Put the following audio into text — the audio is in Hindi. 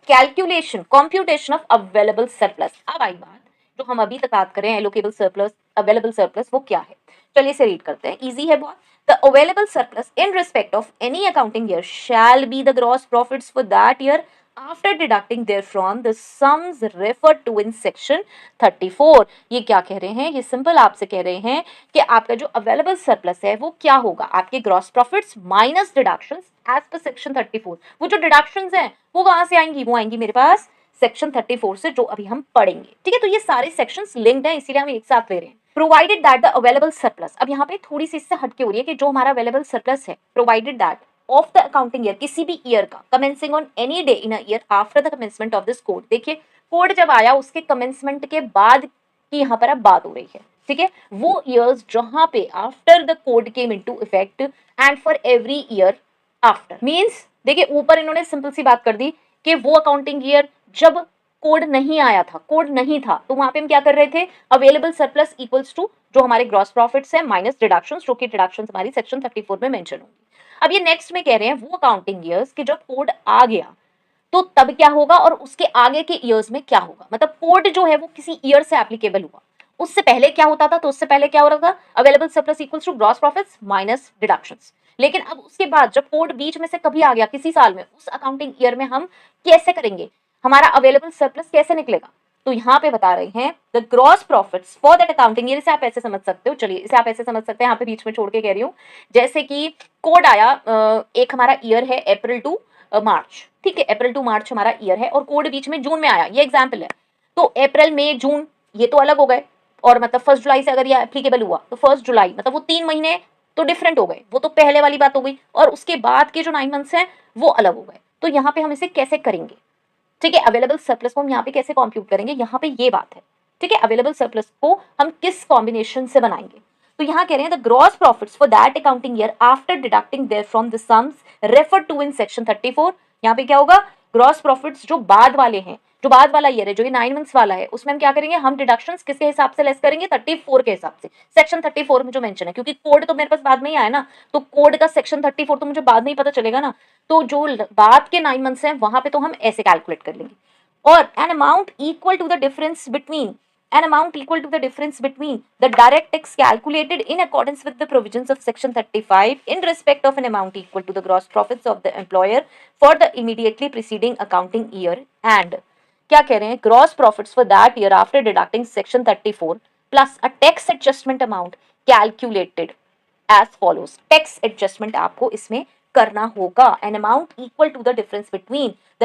Calculation computation of available surplus. अब आई बात जो हम अभी तक बात कर रहे हैं एलोकेबल सरप्लस, अवेलेबल सरप्लस वो क्या है, चलिए इसे रीड करते हैं, इजी है बहुत। The available surplus in respect of any accounting year shall be the gross profits for that year after deducting therefrom the sums referred to in section 34। ये क्या कह रहे हैं, ये सिंपल आपसे कह रहे हैं कि आपका जो अवेलेबल सरप्लस है वो क्या होगा, आपके gross profits minus deductions as per section 34। वो जो डिडक्शंस हैं वो कहां से आएंगी, वो आएंगी मेरे पास सेक्शन 34 से, जो अभी हम पढ़ेंगे। ठीक है, तो ये सारे सेक्शंस लिंक्ड हैं, इसीलिए हम एक साथ ले रहे हैं। Provided that the available surplus, अब यहाँ पे थोड़ी सी इससे हटके हो रही है कि जो हमारा अवेलेबल सरप्लस है, provided that of the accounting year, किसी भी ईयर का, commencing on any day in a year after the commencement of this code. देखिए कोड जब आया उसके कमेंसमेंट के बाद की यहाँ पर अब बात हो रही है। ठीक है, वो ईयर्स जहां पे after the code came into effect and for every year after, means देखिए ऊपर इन्होंने सिंपल सी बात कर दी कि वो अकाउंटिंग ईयर जब कोड नहीं आया था, कोड नहीं था, तो वहां पे हम क्या कर रहे थे, अवेलेबल सरप्लस इक्वल्स टू जो हमारे ग्रॉस प्रॉफिट्स है माइनस डिडक्शंस, जो कि डिडक्शंस हमारी सेक्शन 34 में मेंशन होंगी। अब ये नेक्स्ट में कह रहे हैं वो अकाउंटिंग ईयर्स कि जब कोड आ गया तो तब क्या होगा और उसके आगे के ईयर्स में क्या होगा, मतलब कोड जो है वो किसी ईयर से एप्लीकेबल हुआ, उससे पहले क्या होता था, तो उससे पहले क्या हो रहा था, available surplus equals to gross profits minus deductions. लेकिन अब उसके बाद जब कोड बीच में से कभी आ गया किसी साल में, उस अकाउंटिंग ईयर में हम कैसे करेंगे, हमारा अवेलेबल सरप्लस कैसे निकलेगा, तो यहाँ पे बता रहे हैं the gross profits for that accounting year. इसे आप ऐसे समझ सकते हो, चलिए इसे आप ऐसे समझ सकते हैं, यहाँ पे बीच में छोड़ के कह रही हूँ, जैसे कि कोड आया, एक हमारा ईयर है अप्रैल टू मार्च, ठीक है, अप्रैल टू मार्च हमारा ईयर है और कोड बीच में जून में आया, ये एग्जाम्पल है, तो अप्रैल मई जून ये तो अलग हो गए, और मतलब 1 जुलाई से अगर ये एप्लीकेबल हुआ तो 1 जुलाई, मतलब वो 3 महीने तो डिफरेंट हो गए, वो तो पहले वाली बात हो गई, और उसके बाद के जो 9 मंथ्स हैं वो अलग हो गए। तो यहाँ पे हम इसे कैसे करेंगे, ठीक है, अवेलेबल सरप्लस को हम यहाँ पे कैसे कंप्यूट करेंगे, यहाँ पे ये बात है। ठीक है, अवेलेबल सरप्लस को हम किस कॉम्बिनेशन से बनाएंगे, तो यहाँ कह रहे हैं the gross profits for that accounting year after deducting therefrom the sums refer to in section 34। यहाँ पे क्या होगा, ग्रॉस प्रॉफिट्स जो बाद वाले हैं, जो बाद वाला ईयर है, जो ये 9 मंथ्स वाला है, उसमें हम क्या करेंगे, हम डिडक्शंस किसके हिसाब से लेस करेंगे, 34 के हिसाब से, सेक्शन 34 में जो मेंशन है, क्योंकि कोड तो मेरे पास बाद में ही आया ना, तो कोड का सेक्शन 34 तो मुझे बाद में ही पता चलेगा ना, तो जो बाद के 9 मंथ्स हैं वहां पे तो हम ऐसे कैलकुलेट कर लेंगे। और an amount equal to the difference between, an amount equal to the difference between the direct tax calculated in accordance with the provisions of section 35 in respect of an amount equal to the gross profits of the employer for the immediately preceding accounting year and क्या कह रहे हैं, gross profits for that year after deducting section 34 plus a tax adjustment amount calculated as follows। tax adjustment आपको इसमें करना होगा, an amount equal to the difference between the